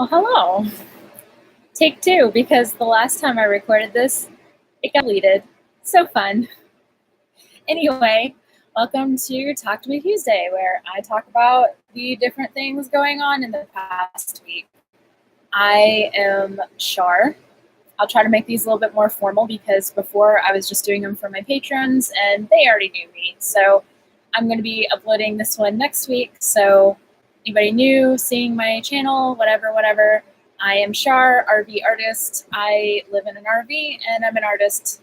Oh, hello. Take two, because the last time I recorded this, it got deleted. So fun. Anyway, welcome to Talk to Me Tuesday, where I talk about the different things going on in the past week. I am Shar. I'll try to make these a little bit more formal because before I was just doing them for my patrons and they already knew me. So I'm going to be uploading this one next week. So anybody new seeing my channel, whatever, I am Shar, RV artist. I live in an RV and I'm an artist.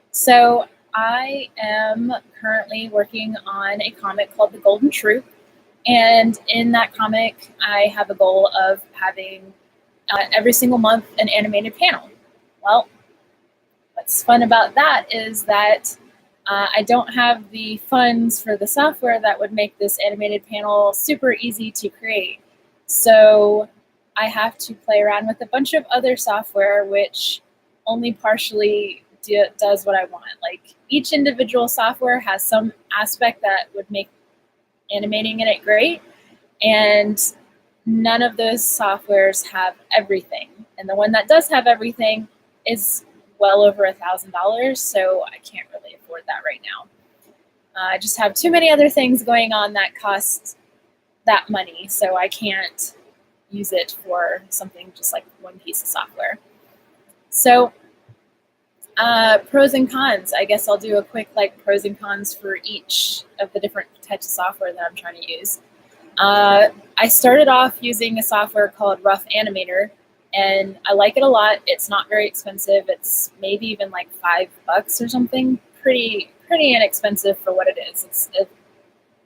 So I am currently working on a comic called The Golden Troop. And in that comic, I have a goal of having every single month an animated panel. Well, what's fun about that is that I don't have the funds for the software that would make this animated panel super easy to create. So I have to play around with a bunch of other software which only partially does what I want. Like, each individual software has some aspect that would make animating in it great, and none of those softwares have everything. And the one that does have everything is well over $1,000, so I can't really afford that right now. I just have too many other things going on that cost that money, so I can't use it for something just like one piece of software. So pros and cons. I guess I'll do a quick pros and cons for each of the different types of software that I'm trying to use. I started off using a software called Rough Animator, and I like it a lot. It's not very expensive. It's maybe even like $5 or something. Pretty inexpensive for what it is. It's a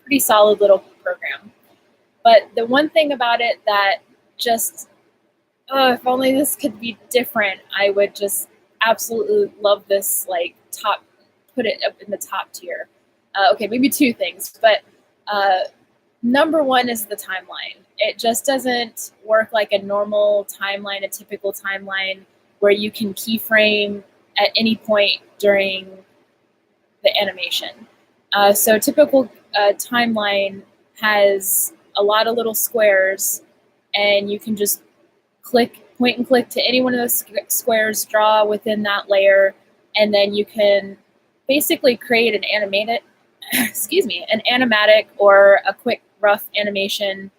pretty solid little program. But the one thing about it that just, if only this could be different, I would just absolutely love this, put it up in the top tier. Okay, maybe two things, but number one is the timeline. It just doesn't work like a normal timeline, a typical timeline where you can keyframe at any point during the animation. So typical timeline has a lot of little squares, and you can just point and click to any one of those squares, draw within that layer, and then you can basically create an animatic or a quick rough animation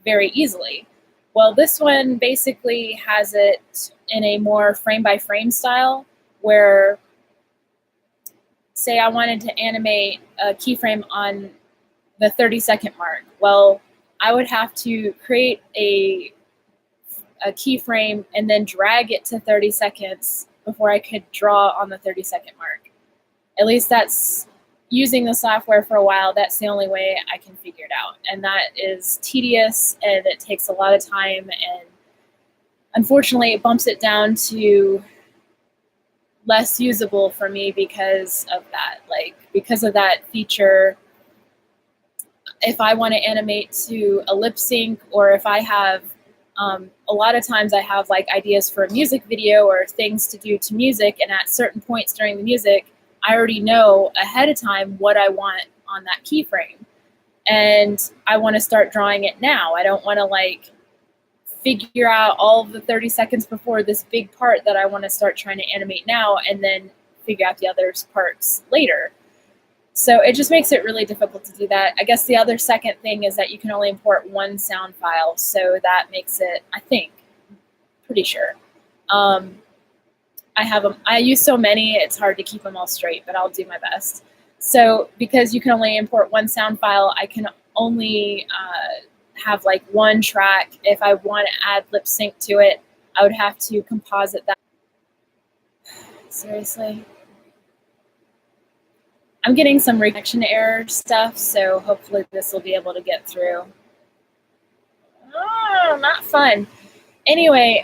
very easily. Well, this one basically has it in a more frame-by-frame style, where, say I wanted to animate a keyframe on the 30-second mark. Well, I would have to create a keyframe and then drag it to 30 seconds before I could draw on the 30-second mark. At least that's, using the software for a while, that's the only way I can figure it out. And that is tedious, and it takes a lot of time, and unfortunately it bumps it down to less usable for me because of that. Because of that feature, if I want to animate to a lip sync, or if I have a lot of times I have ideas for a music video or things to do to music, and at certain points during the music, I already know ahead of time what I want on that keyframe. And I want to start drawing it now. I don't want to figure out all of the 30 seconds before this big part that I want to start trying to animate now, and then figure out the other parts later. So it just makes it really difficult to do that. I guess the other second thing is that you can only import one sound file, so that makes it, I think, pretty sure. I use so many, it's hard to keep them all straight, but I'll do my best. So because you can only import one sound file, I can only have one track. If I want to add lip sync to it, I would have to composite that. Seriously? I'm getting some reconnection error stuff, so hopefully this will be able to get through. Oh, not fun. Anyway,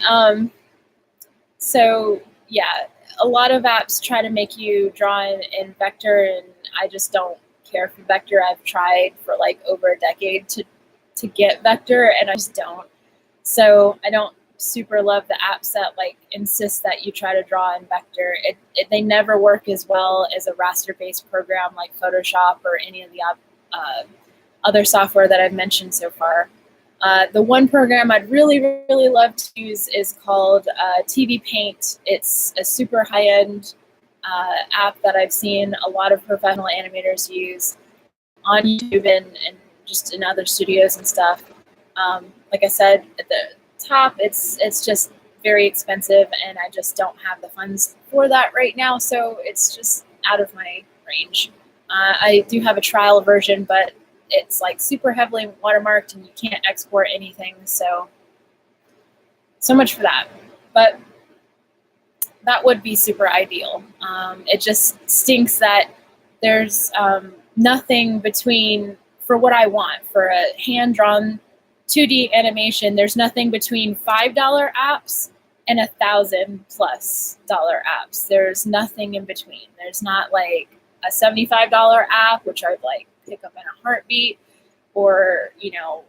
so yeah, a lot of apps try to make you draw in vector, and I just don't care for vector. I've tried for over a decade to get vector, and I just don't. So I don't super love the apps that insist that you try to draw in vector. They never work as well as a raster-based program like Photoshop or any of the other software that I've mentioned so far. The one program I'd really, really love to use is called TV Paint. It's a super high-end app that I've seen a lot of professional animators use on YouTube and just in other studios and stuff. Like I said at the top, it's just very expensive, and I just don't have the funds for that right now, so it's just out of my range. I do have a trial version, but it's like super heavily watermarked and you can't export anything, so much for that. But that would be super ideal. It just stinks that there's nothing between, for what I want, for a hand-drawn 2D animation, there's nothing between $5 apps and $1,000+ apps. There's nothing in between. There's not like a $75 app, which I'd like pick up in a heartbeat, or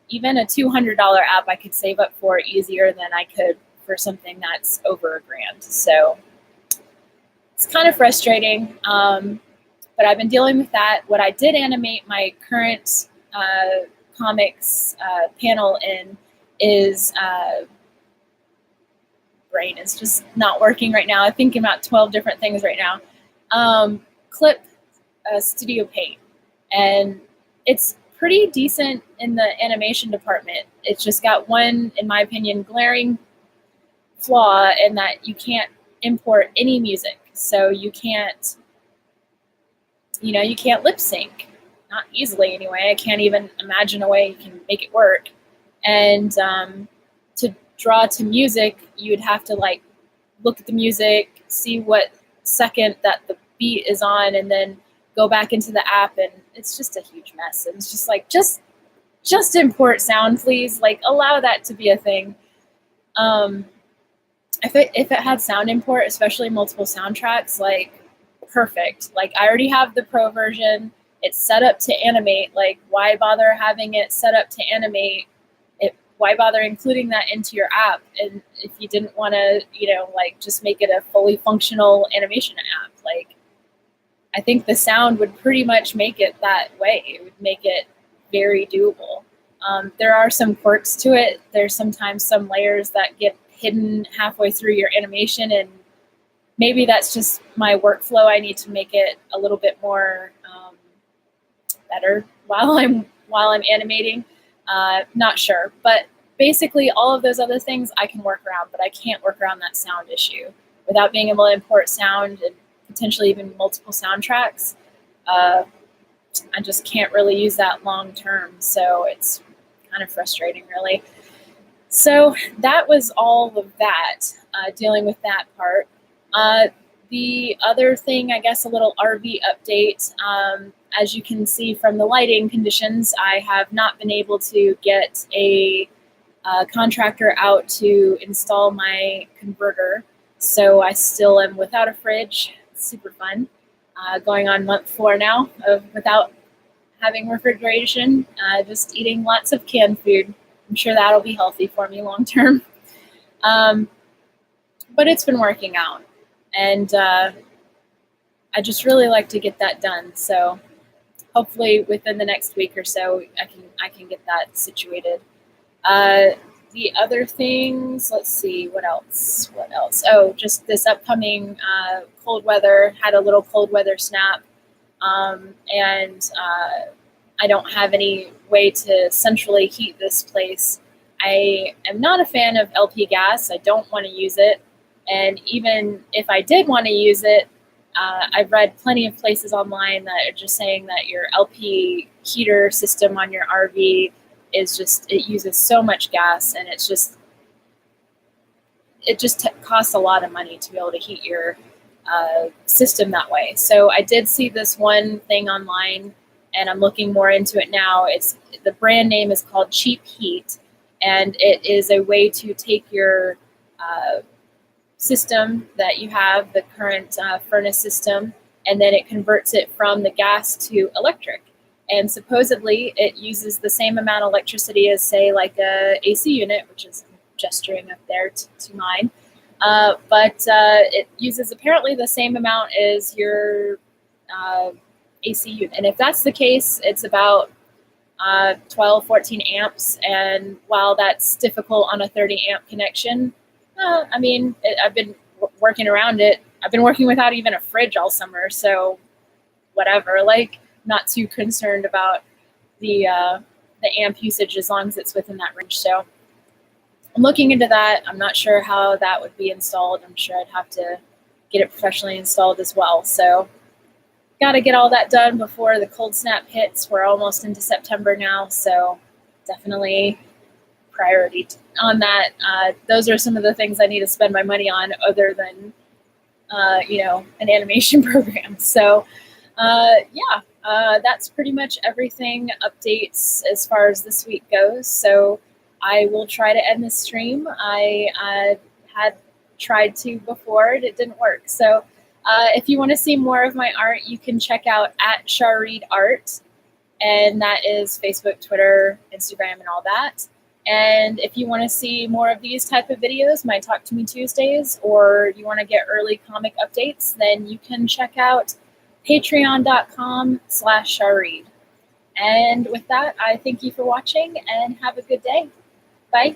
even a $200 app I could save up for easier than I could for something that's over $1,000. So it's kind of frustrating, but I've been dealing with that. What I did animate my current comics panel in is brain is just not working right now. I'm thinking about 12 different things right now. Clip Studio Paint, and it's pretty decent in the animation department. It's just got one, in my opinion, glaring flaw in that you can't import any music. So you can't lip sync, not easily anyway. I can't even imagine a way you can make it work. And to draw to music, you would have to like look at the music, see what second that the beat is on, and then go back into the app, and it's just a huge mess. And it's just like, just import sound, please. Like, allow that to be a thing. If it had sound import, especially multiple soundtracks, like, perfect. Like, I already have the pro version. It's set up to animate. Like, why bother having it set up to animate? Why bother including that into your app? And if you didn't want to, just make it a fully functional animation app, like, I think the sound would pretty much make it that way. It would make it very doable. There are some quirks to it. There's sometimes some layers that get hidden halfway through your animation, and maybe that's just my workflow. I need to make it a little bit more better while I'm animating. Not sure, but basically all of those other things I can work around, but I can't work around that sound issue without being able to import sound and potentially even multiple soundtracks. I just can't really use that long term, so it's kind of frustrating, really. So that was all of that, dealing with that part. The other thing, I guess, a little RV update. As you can see from the lighting conditions, I have not been able to get a contractor out to install my converter, so I still am without a fridge. It's super fun. Going on month 4 now of without having refrigeration, just eating lots of canned food. I'm sure that'll be healthy for me long term. But it's been working out, and I just really like to get that done. So hopefully within the next week or so, I can get that situated. The other things, let's see, what else? Oh, just this upcoming cold weather, had a little cold weather snap, and I don't have any way to centrally heat this place. I am not a fan of LP gas. I don't want to use it. And even if I did want to use it, I've read plenty of places online that are just saying that your LP heater system on your RV is just, it uses so much gas, and it just costs a lot of money to be able to heat your system that way. So I did see this one thing online, and I'm looking more into it now. The brand name is called Cheap Heat, and it is a way to take your system that you have, the current furnace system, and then it converts it from the gas to electric. And supposedly it uses the same amount of electricity as, say, like a AC unit, which is gesturing up there to mine. But it uses apparently the same amount as your AC unit. And if that's the case, it's about 12, 14 amps. And while that's difficult on a 30 amp connection, I've been working around it. I've been working without even a fridge all summer, so whatever. Like, not too concerned about the amp usage as long as it's within that range. So I'm looking into that. I'm not sure how that would be installed. I'm sure I'd have to get it professionally installed as well. So got to get all that done before the cold snap hits. We're almost into September now, so definitely priority on that. Those are some of the things I need to spend my money on other than, an animation program. So that's pretty much everything updates as far as this week goes. So I will try to end this stream. I had tried to before, it didn't work. So if you want to see more of my art, you can check out @SharReedArt, and that is Facebook, Twitter, Instagram, and all that. And if you want to see more of these type of videos, my Talk to Me Tuesdays, or you want to get early comic updates, then you can check out patreon.com/SharReed. And with that, I thank you for watching and have a good day. Bye.